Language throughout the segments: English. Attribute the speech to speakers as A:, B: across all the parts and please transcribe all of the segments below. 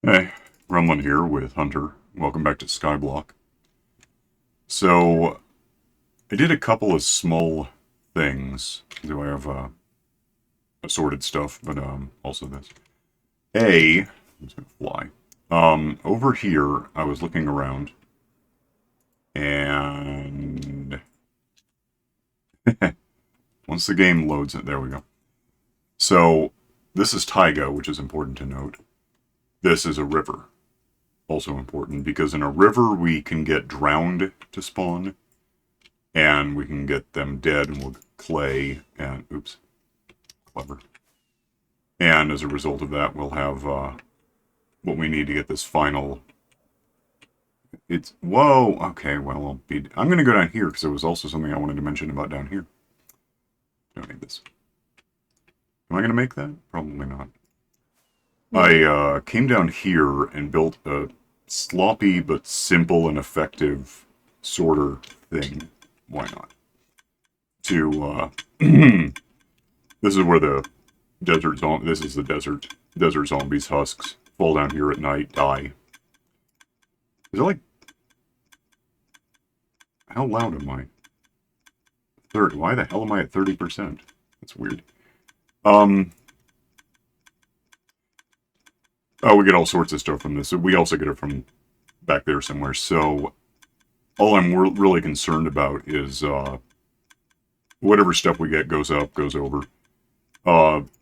A: Hey, Rumlin here with Hunter. Welcome back to SkyBlock. So, I did a couple of small things. Do I have assorted stuff, but also this. I'm just gonna fly. Over here, I was looking around, and once the game loads it, there we go. So, this is taiga, which is important to note. This is a river. Also important because in a river we can get drowned to spawn, and we can get them dead and we'll get clay and oops, clever. And as a result of that, we'll have what we need to get this final. It's whoa. Okay, well I'm gonna go down here because there was also something I wanted to mention about down here. Don't need this. Am I gonna make that? Probably not. I came down here and built a sloppy but simple and effective sorter thing. Why not? This is where the this is the desert zombies husks fall down here at night, die. Is it like, how loud am I? 30. Why the hell am I at 30%? That's weird. Oh, we get all sorts of stuff from this. We also get it from back there somewhere. So all I'm really concerned about is whatever stuff we get goes up, goes over.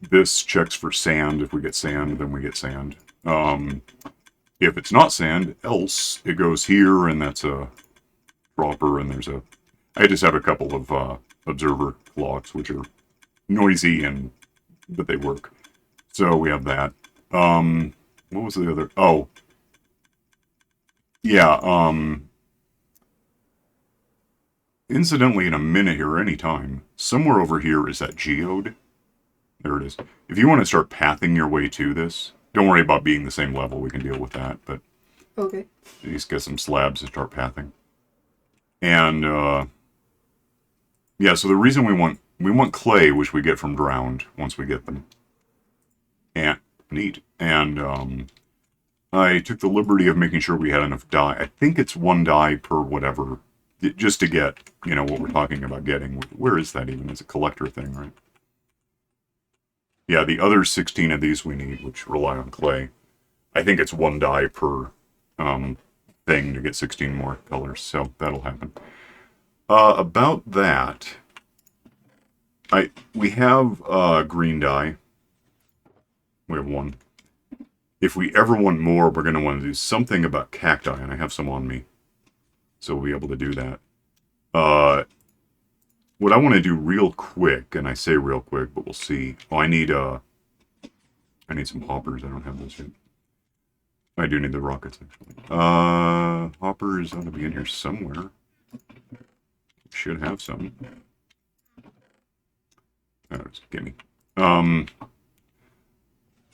A: This checks for sand. If we get sand, then we get sand. If it's not sand, else it goes here, and that's a dropper, and there's a... I just have a couple of observer clocks, which are noisy, but they work. So we have that. What was the other? Oh. Yeah, incidentally, in a minute here, or any time, somewhere over here is that geode. There it is. If you want to start pathing your way to this, don't worry about being the same level. We can deal with that, but
B: okay.
A: You just get some slabs and start pathing. And yeah, so the reason we want clay, which we get from drowned once we get them. And neat. And I took the liberty of making sure we had enough dye. I think it's 1 dye per whatever, just to get, what we're talking about getting. Where is that even? It's a collector thing, right? Yeah, the other 16 of these we need, which rely on clay. I think it's 1 dye per thing to get 16 more colors, so that'll happen. About that, we have green dye. We have 1. If we ever want more, we're going to want to do something about cacti, and I have some on me. So we'll be able to do that. What I want to do real quick, and I say real quick, but we'll see. Oh, I need some hoppers. I don't have those yet. I do need the rockets, actually. Hoppers ought to be in here somewhere. Should have some. Oh, just gimme.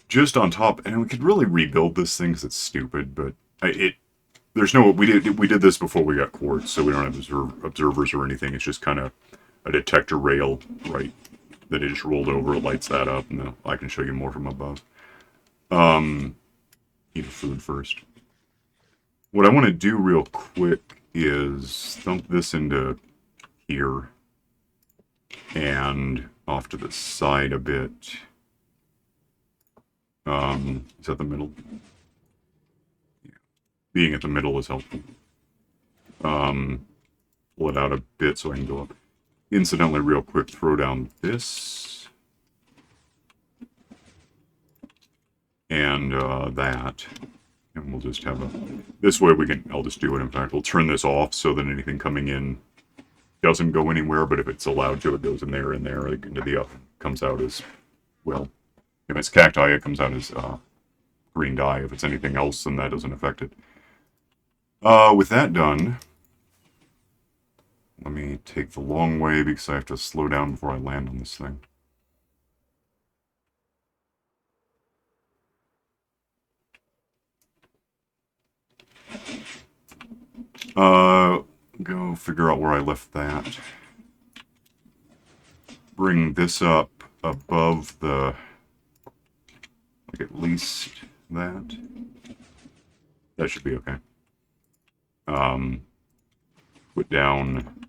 A: Just on top, and we could really rebuild this thing because it's stupid, but there's no, we did this before we got quartz, so we don't have observers or anything. It's just kind of a detector rail, right, that it just rolled over, it lights that up, and then I can show you more from above. Eat food first. What I want to do real quick is dump this into here, and off to the side a bit. Is that the middle? Yeah. Being at the middle is helpful. Pull it out a bit so I can go up. Incidentally, real quick, throw down this. And that. And we'll just have this way I'll just do it. In fact, we'll turn this off so that anything coming in doesn't go anywhere, but if it's allowed to, it goes in there, like, into the up, comes out as, well, if it's cacti, it comes out as green dye. If it's anything else, then that doesn't affect it. With that done, let me take the long way because I have to slow down before I land on this thing. Go figure out where I left that. Bring this up above the, like, at least that. That should be okay. Put down...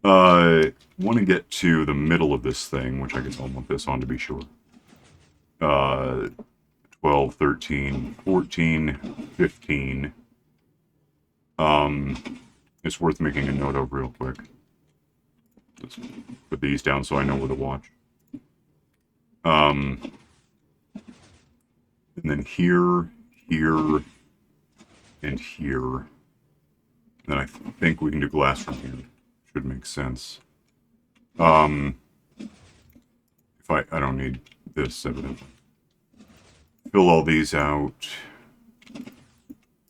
A: want to get to the middle of this thing, which I guess I'll want this on to be sure. 12, 13, 14, 15. It's worth making a note of real quick. Let's put these down so I know where to watch. And then here, here, and here. Then I think we can do glass from here. Should make sense. If I don't need this, evidently. Fill all these out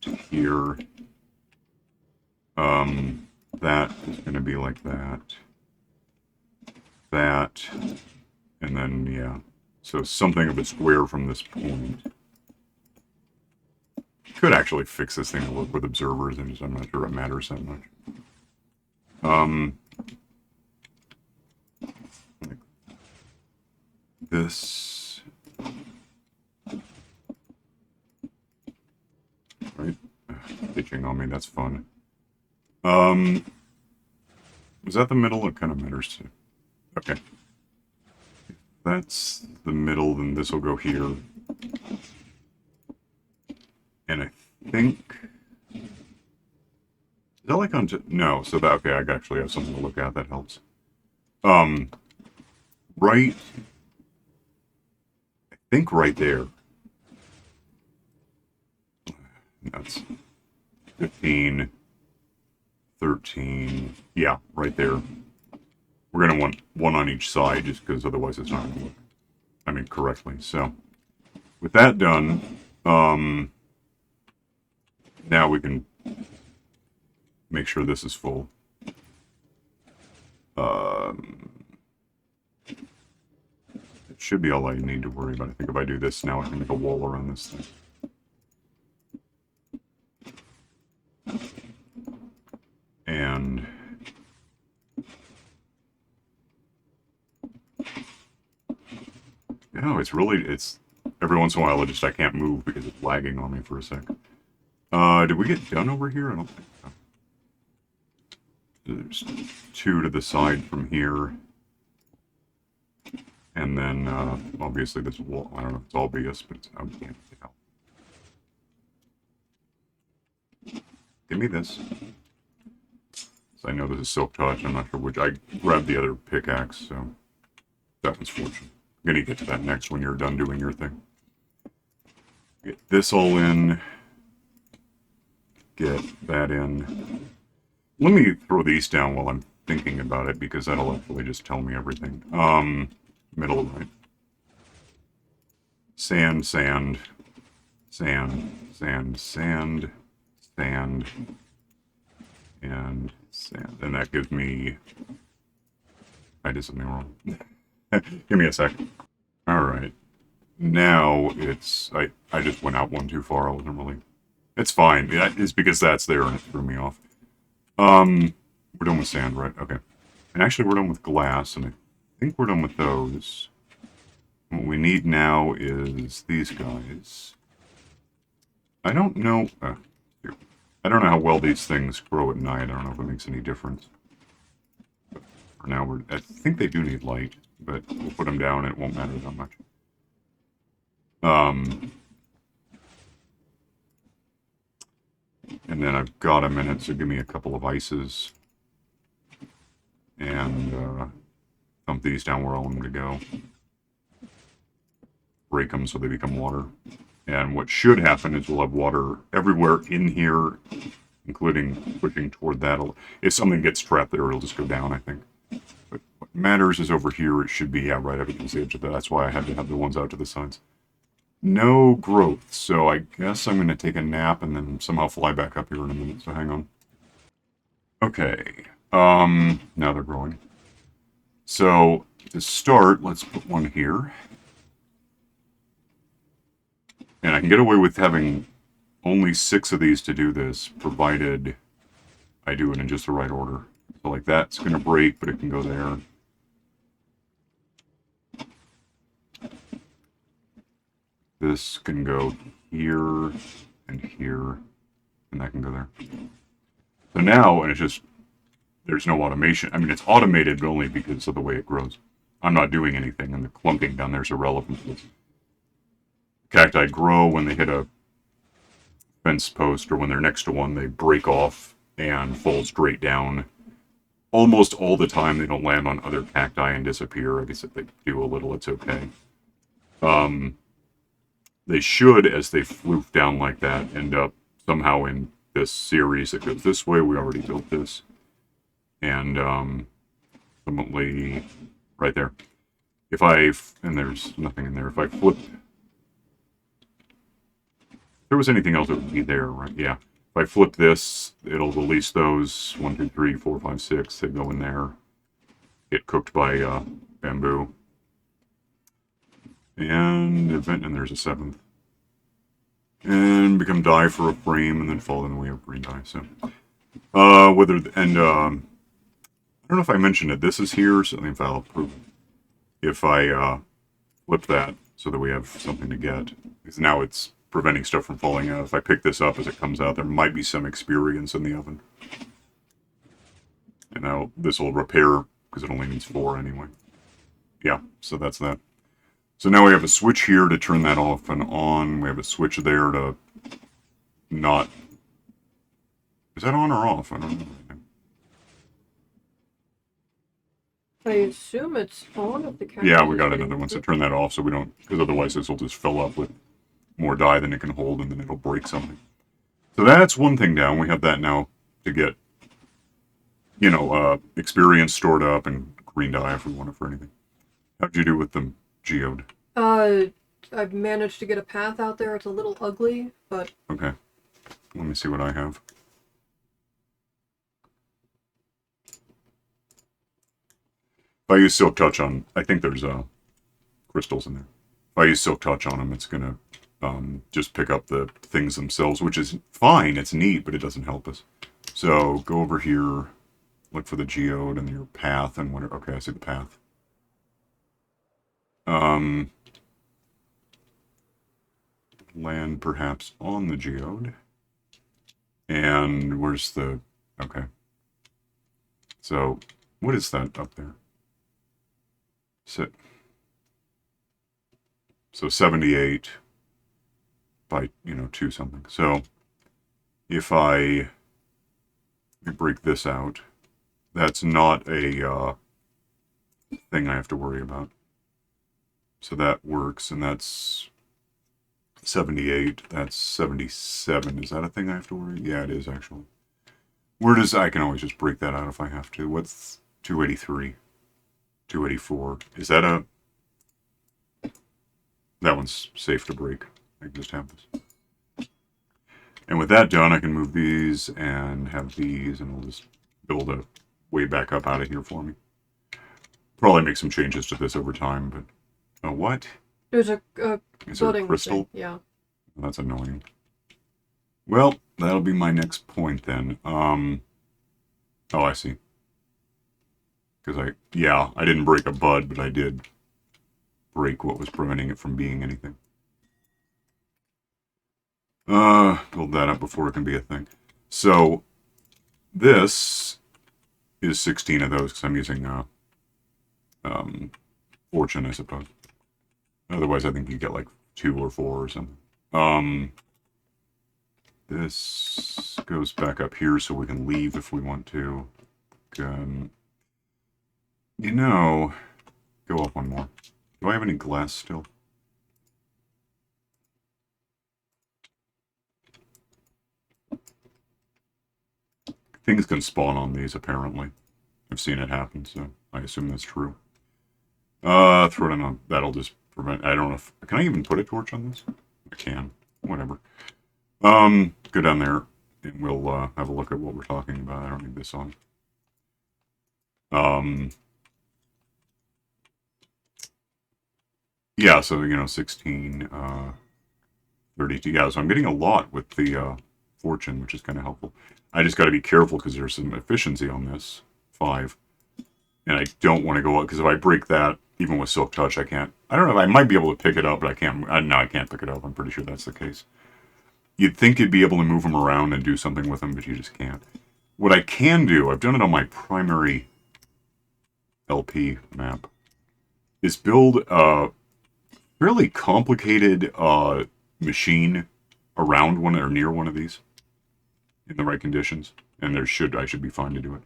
A: to here. That is going to be like that. That. And then, yeah. So something of a square from this point. Could actually fix this thing to work with observers, and I'm not sure it matters that much. Like this. Right? Pitching on me, that's fun. Was that the middle? It kind of matters too. Okay. If that's the middle, then this will go here. And I think... Is that like on... No, so that... Okay, I actually have something to look at. That helps. Right... I think right there. That's 15... 13... Yeah, right there. We're going to want one on each side, just because otherwise it's not going to look, I mean, correctly. So, with that done, now we can make sure this is full. It should be all I need to worry about. I think if I do this now, I can make a wall around this thing. And... No, it's really, every once in a while I can't move because it's lagging on me for a sec. Did we get done over here? I don't think so. There's 2 to the side from here. And then, obviously this wall, I don't know if it's obvious, but I can't tell. Give me this. So I know this is Silk Touch, I'm not sure which, I grabbed the other pickaxe, so that was fortunate. I'm going to get to that next when you're done doing your thing. Get this all in. Get that in. Let me throw these down while I'm thinking about it, because that'll actually just tell me everything. Middle, right? Sand, sand, sand, sand, sand, sand, and sand. And that gives me... I did something wrong. Give me a sec. Alright. Now it's... I just went out one too far. I wasn't really... It's fine. It's because that's there and it threw me off. We're done with sand, right? Okay. And actually we're done with glass, and I think we're done with those. What we need now is these guys. I don't know... here. I don't know how well these things grow at night. I don't know if it makes any difference. But for now, I think they do need light. But we'll put them down and it won't matter that much. And then I've got a minute, so give me a couple of ices. And dump these down where I want them to go. Break them so they become water. And what should happen is we'll have water everywhere in here, including pushing toward that. If something gets trapped there, it'll just go down, I think. But what matters is over here, it should be, yeah, right up against the edge of that. That's why I had to have the ones out to the sides. No growth, so I guess I'm going to take a nap and then somehow fly back up here in a minute, so hang on. Okay, now they're growing. So, to start, let's put one here. And I can get away with having only 6 of these to do this, provided I do it in just the right order. So like that's going to break, but it can go there. This can go here and here, and that can go there. So now, and it's just, there's no automation. I mean, it's automated, but only because of the way it grows. I'm not doing anything, and the clumping down there is irrelevant. Cacti grow when they hit a fence post, or when they're next to one, they break off and fall straight down. Almost all the time, they don't land on other cacti and disappear. I guess if they do a little, it's okay. They should, as they floof down like that, end up somehow in this series that goes this way. We already built this. And ultimately, right there. If I, and there's nothing in there. If I flip, if there was anything else that would be there, right? Yeah. If I flip this, it'll release those 1, 2, 3, 4, 5, 6. They go in there, get cooked by bamboo. And event, and there's a 7th. And become dye for a frame, and then fall in the way of green dye. So, I don't know if I mentioned it. This is here, so if I'll prove it. If I flip that so that we have something to get, because now it's preventing stuff from falling out. If I pick this up as it comes out, there might be some experience in the oven. And now this will repair, because it only needs 4 anyway. Yeah, so that's that. So now we have a switch here to turn that off and on. We have a switch there to not... Is that on or off? I don't know.
B: I assume it's on if the camera.
A: Yeah, we got another one, so turn that off so we don't... Because otherwise this will just fill up with more dye than it can hold, and then it'll break something. So that's one thing down. We have that now to get, you know, experience stored up and green dye if we want it for anything. How'd you do with the geode?
B: I've managed to get a path out there. It's a little ugly, but...
A: Okay. Let me see what I have. If I use Silk Touch on... I think there's crystals in there. If I use Silk Touch on them, it's going to just pick up the things themselves, which is fine. It's neat, but it doesn't help us. So go over here, look for the geode and your path and whatever. Okay, I see the path. Land perhaps on the geode. And where's the... Okay. So, what is that up there? So 78 by, 2 something. So, if I break this out, that's not a thing I have to worry about. So that works, and that's 78. That's 77. Is that a thing I have to worry? Yeah, it is, actually. Where does... I can always just break that out if I have to. What's 283? 284. Is that a... That one's safe to break. I can just have this. And with that done, I can move these and have these, and it'll just build a way back up out of here for me. Probably make some changes to this over time, but... Oh, what?
B: There's a
A: Is there a
B: building
A: crystal?
B: thing. Yeah.
A: That's annoying. Well, that'll be my next point then. Oh, I see. Because I didn't break a bud, but I did break what was preventing it from being anything. Build that up before it can be a thing. So, this is 16 of those, because I'm using, fortune, I suppose. Otherwise, I think you get like 2 or 4 or something. This goes back up here so we can leave if we want to. Go up one more. Do I have any glass still? Things can spawn on these, apparently. I've seen it happen, so I assume that's true. Throw it in on... That'll just prevent... I don't know if... Can I even put a torch on this? I can. Whatever. Go down there, and we'll have a look at what we're talking about. I don't need this on. Yeah, so, 16, 32. Yeah, so I'm getting a lot with the fortune, which is kind of helpful. I just got to be careful because there's some efficiency on this. 5. And I don't want to go up, because if I break that, even with Silk Touch, I can't... I don't know, I might be able to pick it up, but I can't... No, I can't pick it up. I'm pretty sure that's the case. you'd think you'd be able to move them around and do something with them, but you just can't. What I can do, I've done it on my primary LP map, is build a fairly complicated machine around one or near one of these in the right conditions, and I should be fine to do it.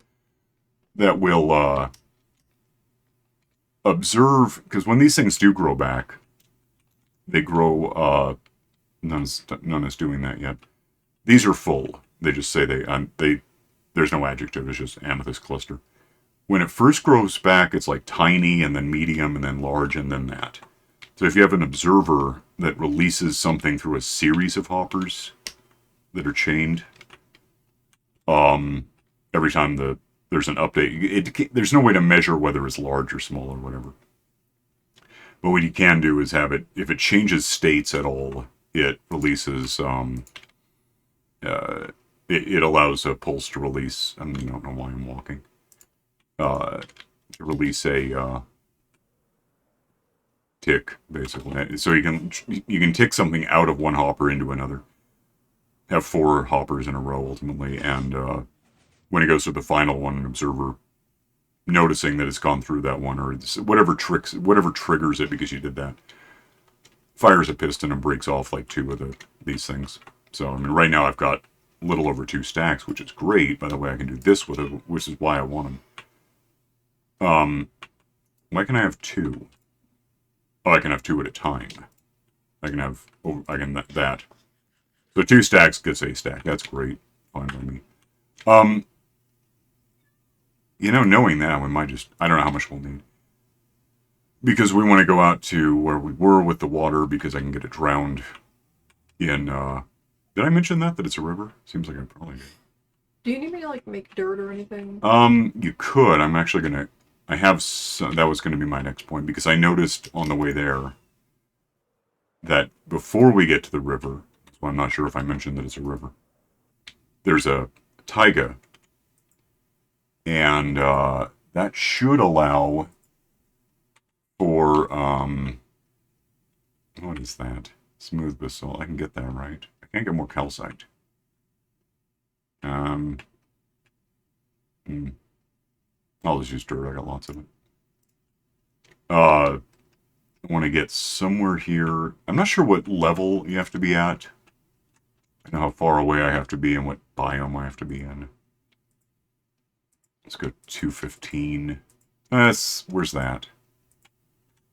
A: That will observe, because when these things do grow back, they grow. None is doing that yet. These are full. They just say they. There's no adjective. It's just amethyst cluster. When it first grows back, it's like tiny, and then medium, and then large, and then that. So if you have an observer that releases something through a series of hoppers that are chained, every time there's an update, there's no way to measure whether it's large or small or whatever. But what you can do is have it, if it changes states at all, it releases, it allows a pulse to release, I don't know why I'm walking, to release a tick, basically. So you can tick something out of one hopper into another. Have 4 hoppers in a row, ultimately, and when it goes to the final one, an observer noticing that it's gone through that one, or whatever triggers it because you did that, fires a piston and breaks off like 2 of these things. So, I mean, right now I've got a little over 2 stacks, which is great. By the way, I can do this with it, which is why I want them. Why can I have 2? Oh, I can have 2 at a time. I can that. So 2 stacks gets a stack. That's great. Fine by me. Knowing that, we might just, I don't know how much we'll need. Because we want to go out to where we were with the water, because I can get it drowned in, did I mention that it's a river? Seems like I probably did.
B: Do you need me to, like, make dirt or anything?
A: You could. I'm actually gonna, that was gonna be my next point, because I noticed on the way there that before we get to the river, so I'm not sure if I mentioned that it's a river, there's a taiga, and that should allow for what is that? Smooth basalt. I can get that right. I can't get more calcite. I'll just use dirt. I got lots of it. I want to get somewhere here. I'm not sure what level you have to be at. I know how far away I have to be and what biome I have to be in. Let's go 215. Where's that?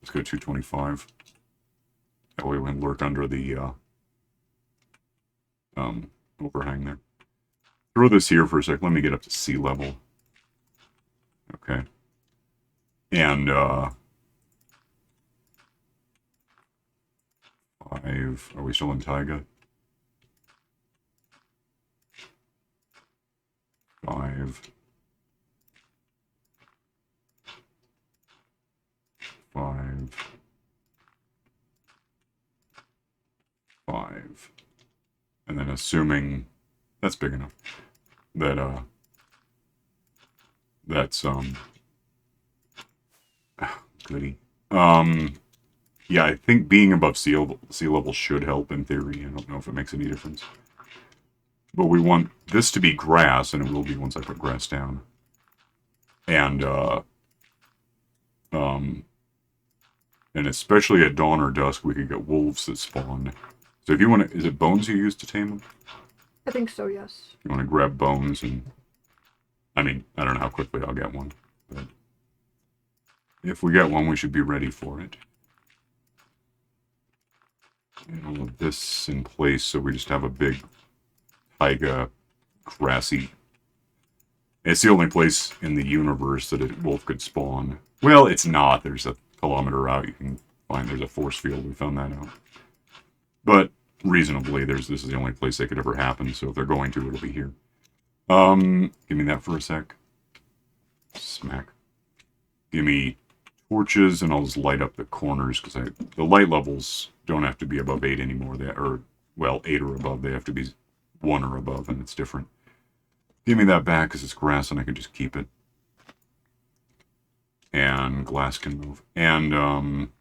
A: Let's go 225. That way we can lurk under the overhang there. Throw this here for a sec. Let me get up to sea level. Okay. And 5. Are we still in taiga? 5. 5. 5. And then assuming that's big enough, that that's goody. Yeah, I think being above sea level should help in theory. I don't know if it makes any difference. But we want this to be grass, and it will be once I put grass down. And especially at dawn or dusk, we could get wolves that spawn. So if you want to, is it bones you use to tame them?
B: I think so, yes.
A: You want to grab bones, and I mean, I don't know how quickly I'll get one, but if we get one, we should be ready for it. And all of this in place, so we just have a big taiga, grassy. It's the only place in the universe that a wolf could spawn. Well, it's not. There's a kilometer out. You can find there's a force field. We found that out. But reasonably, this is the only place they could ever happen. So if they're going to, it'll be here. Give me that for a sec. Smack. Give me torches, and I'll just light up the corners, because the light levels don't have to be above 8 anymore. 8 or above. They have to be 1 or above, and it's different. Give me that back, because it's grass, and I can just keep it. And glass can move. And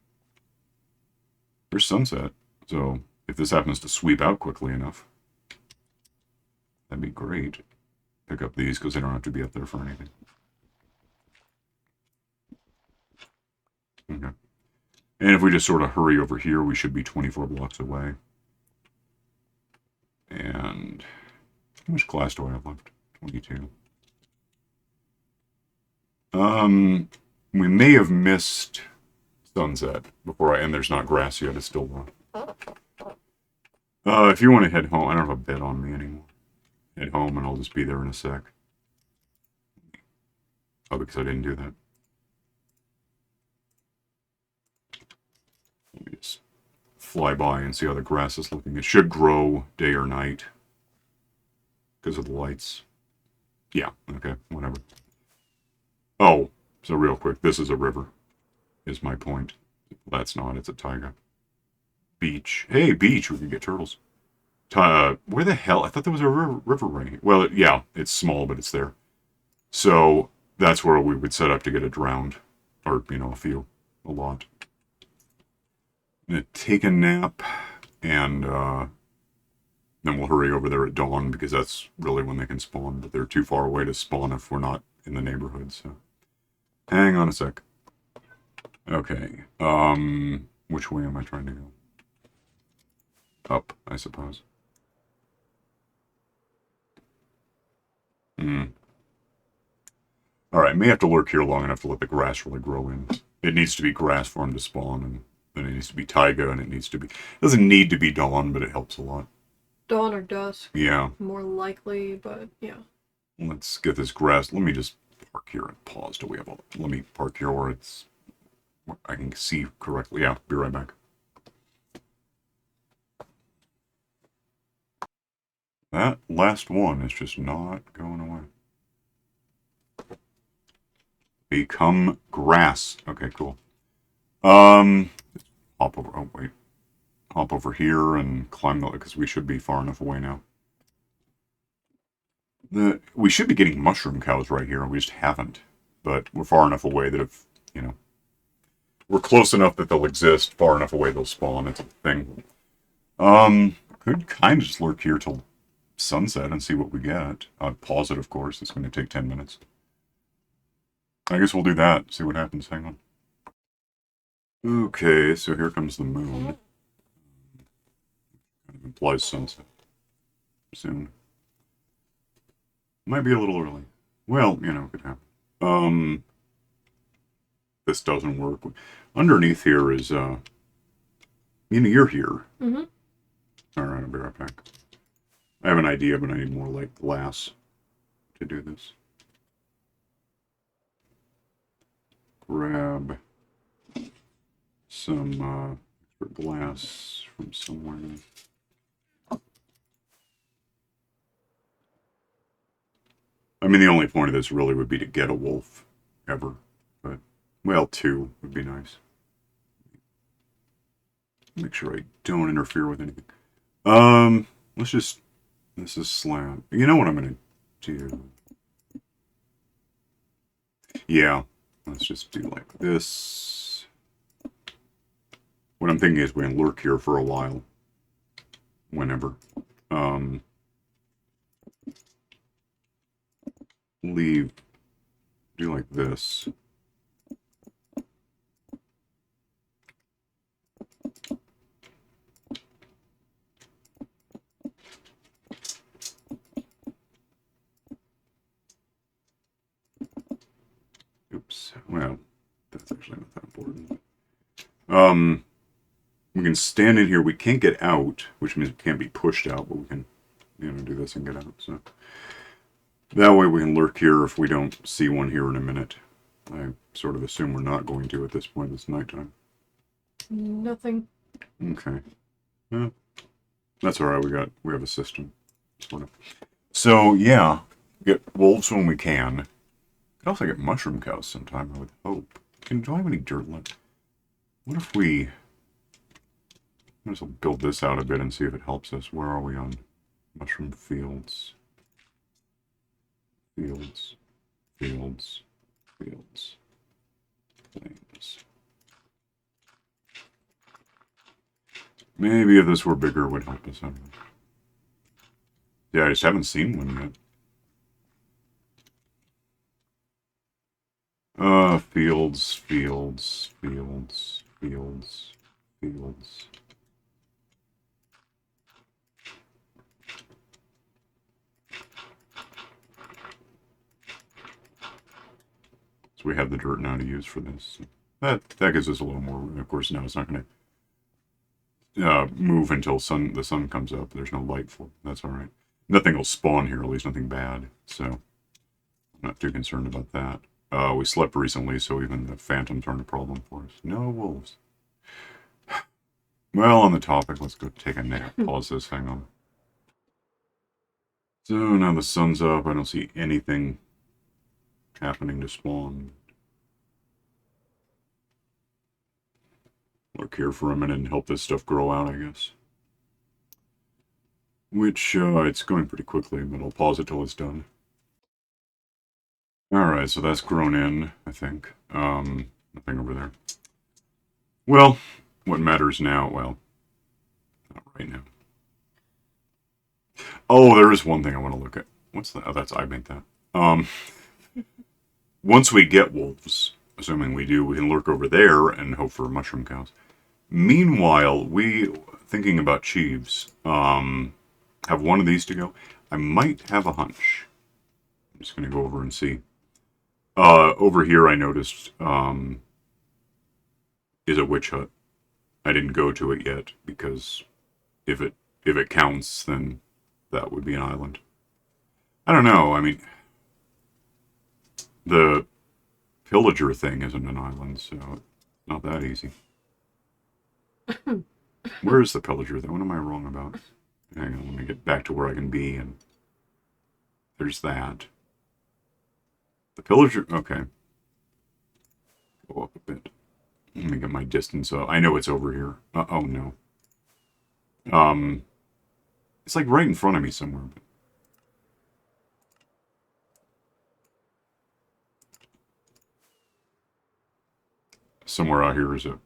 A: there's sunset. So if this happens to sweep out quickly enough, That'd be great. Pick up these because they don't have to be up there for anything. Okay. And if we just sort of hurry over here, we should be 24 blocks away. And how much glass do I have left? 22. We may have missed sunset before and there's not grass yet. It's still warm. If you want to head home, I don't have a bed on me anymore. Head home and I'll just be there in a sec. Oh, because I didn't do that. Let me just fly by and see how the grass is looking. It should grow day or night because of the lights. Yeah, okay, whatever. Oh, so real quick, this is a river, is my point. That's not, it's a taiga. Beach. Hey, beach, we can get turtles. Where the hell? I thought there was a river right here. Well, yeah, it's small, but it's there. So that's where we would set up to get it drowned. Or, you know, a lot. I'm going to take a nap, and then we'll hurry over there at dawn, because that's really when they can spawn. But they're too far away to spawn if we're not in the neighborhood, so... Hang on a sec. Okay, which way am I trying to go? Up, I suppose. Alright, may have to lurk here long enough to let the grass really grow in. It needs to be grass for him to spawn, and then it needs to be taiga, and it needs to be... It doesn't need to be dawn, but it helps a lot.
B: Dawn or dusk.
A: Yeah.
B: More likely, but yeah.
A: Let's get this grass. Let me just park here and pause till we have a... Let me park here where it's... I can see correctly. Yeah, be right back. That last one is just not going away. Become grass. Okay, cool. Hop over. Oh, wait. Hop over here and climb the... Because we should be far enough away now. We should be getting mushroom cows right here. We just haven't. But we're far enough away that if, you know... We're close enough that they'll exist. Far enough away they'll spawn. It's a thing. Could kind of just lurk here till sunset and see what we get. I'd pause it, of course. It's going to take 10 minutes. I guess we'll do that. See what happens. Hang on. Okay, so here comes the moon. Kind of implies sunset. Soon. Might be a little early. Well, you know, it could happen. This doesn't work. Underneath here is, you know, you're here.
B: Mm-hmm.
A: Alright, I'll be right back. I have an idea, but I need more, like, glass to do this. Grab some, glass from somewhere. I mean, the only point of this really would be to get a wolf, ever. But, well, 2 would be nice. Make sure I don't interfere with anything. Let's just... This is slant. You know what I'm gonna do? Yeah, let's just do like this. What I'm thinking is we can lurk here for a while. Whenever. Leave. Do like this. Oops. Well, that's actually not that important. We can stand in here. We can't get out, which means we can't be pushed out, but we can, you know, do this and get out. So that way we can lurk here if we don't see one here in a minute. I sort of assume we're not going to at this point. It's nighttime.
B: Nothing.
A: Okay. Well, that's all right. We have a system, sort of. So yeah, get wolves when we can. Could also get mushroom cows sometime, I would hope. Do I have any dirt left? What if we... I guess I'll build this out a bit and see if it helps us. Where are we on mushroom fields? Fields. Fields. Fields. Plains. Maybe if this were bigger, it would help us out. Yeah, I just haven't seen one yet. Fields, fields, fields, fields, fields. So we have the dirt now to use for this. That gives us a little more. Of course, now it's not going to move until the sun comes up. There's no light for it. That's all right. Nothing will spawn here, at least nothing bad. So I'm not too concerned about that. We slept recently, so even the phantoms aren't a problem for us. No wolves. Well, on the topic, let's go take a nap. Pause this. Hang on. So now the sun's up. I don't see anything happening to spawn. Look here for a minute and help this stuff grow out, I guess. Which, it's going pretty quickly, but I'll pause it till it's done. Alright, so that's grown in, I think. Nothing over there. Well, what matters now? Well, not right now. Oh, there is one thing I want to look at. What's that? Oh, that's, I made that. Once we get wolves, assuming we do, we can lurk over there and hope for mushroom cows. Meanwhile, thinking about Chiefs, have one of these to go. I might have a hunch. I'm just going to go over and see. Over here I noticed, is a witch hut. I didn't go to it yet, because if it counts, then that would be an island. I don't know, I mean, the pillager thing isn't an island, so it's not that easy. Where is the pillager, though? What am I wrong about? Hang on, let me get back to where I can be, and there's that. The pillager, okay. Go up a bit. Let me get my distance up. I know it's over here. Oh, no. It's like right in front of me somewhere. But... somewhere out here is it.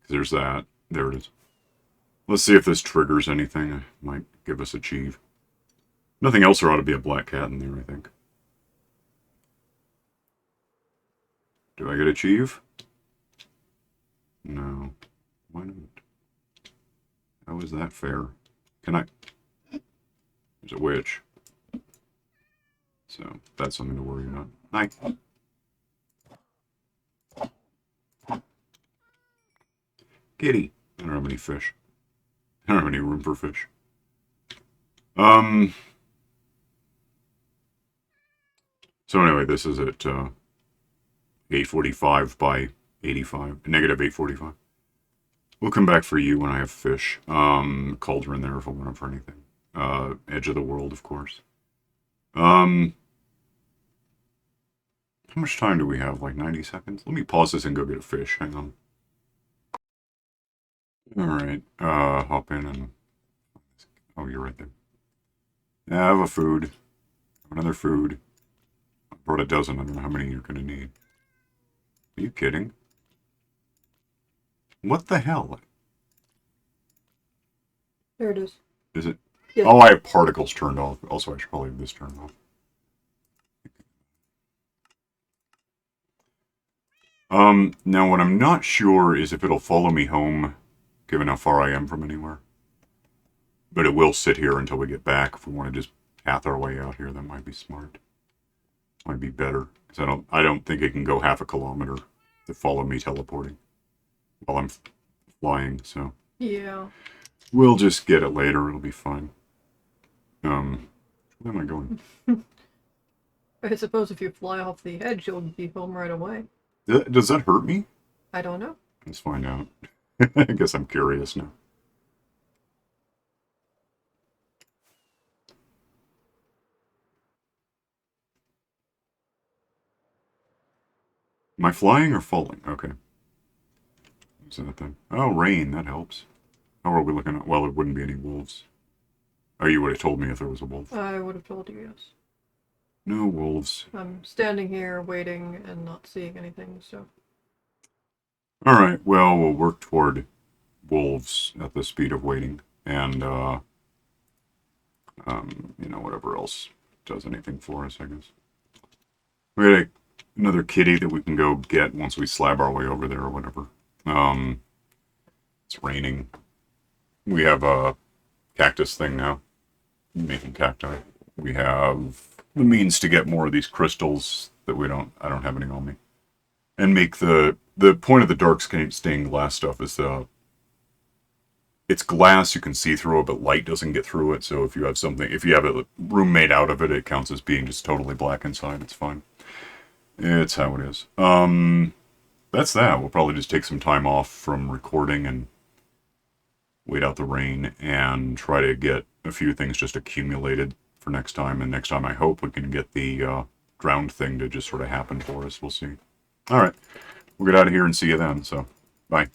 A: There's that. There it is. Let's see if this triggers anything. It might give us a achieve. Nothing else, there ought to be a black cat in there, I think. Do I get achieve? No. Why not? How is that fair? Can I? There's a witch. So, that's something to worry about. Hi. Kitty. I don't have any fish. I don't have any room for fish. So anyway, this is at 845 by 85. Negative 845. We'll come back for you when I have fish. Cauldron there if I want them for anything. Edge of the world, of course. How much time do we have? Like 90 seconds? Let me pause this and go get a fish. Hang on. Alright, hop in and... oh, you're right there. Yeah, I have a food. Another food. I brought a dozen. I don't know how many you're gonna need. Are you kidding? What the hell?
B: There it is.
A: Is it?
B: Yeah.
A: Oh, I have particles turned off. Also, I should probably have this turned off. Now what I'm not sure is if it'll follow me home, given how far I am from anywhere. But it will sit here until we get back. If we want to just path our way out here, that might be smart. Might be better. Because I don't think it can go half a kilometer to follow me teleporting while I'm flying, so.
B: Yeah.
A: We'll just get it later, it'll be fine. Where am I going?
B: I suppose if you fly off the edge, you'll be home right away.
A: Does that hurt me?
B: I don't know.
A: Let's find out. I guess I'm curious now. Am I flying or falling? Okay. What's that thing? Oh, rain, that helps. How are we looking at? Well, it wouldn't be any wolves. Oh, you would have told me if there was a wolf.
B: I would have told you, yes.
A: No wolves.
B: I'm standing here waiting and not seeing anything, so.
A: Alright, well, we'll work toward wolves at the speed of waiting. And, You know, whatever else does anything for us, I guess. We got another kitty that we can go get once we slab our way over there or whatever. It's raining. We have a cactus thing now. Making cacti. We have the means to get more of these crystals that I don't have any on me. And make the point of the dark stained glass stuff is it's glass, you can see through it, but light doesn't get through it. So if you have a room made out of it, it counts as being just totally black inside. It's fine. It's how it is. That's that. We'll probably just take some time off from recording and wait out the rain and try to get a few things just accumulated for next time. And next time, I hope we can get the drowned thing to just sort of happen for us. We'll see. All right. We'll get out of here and see you then. So, bye.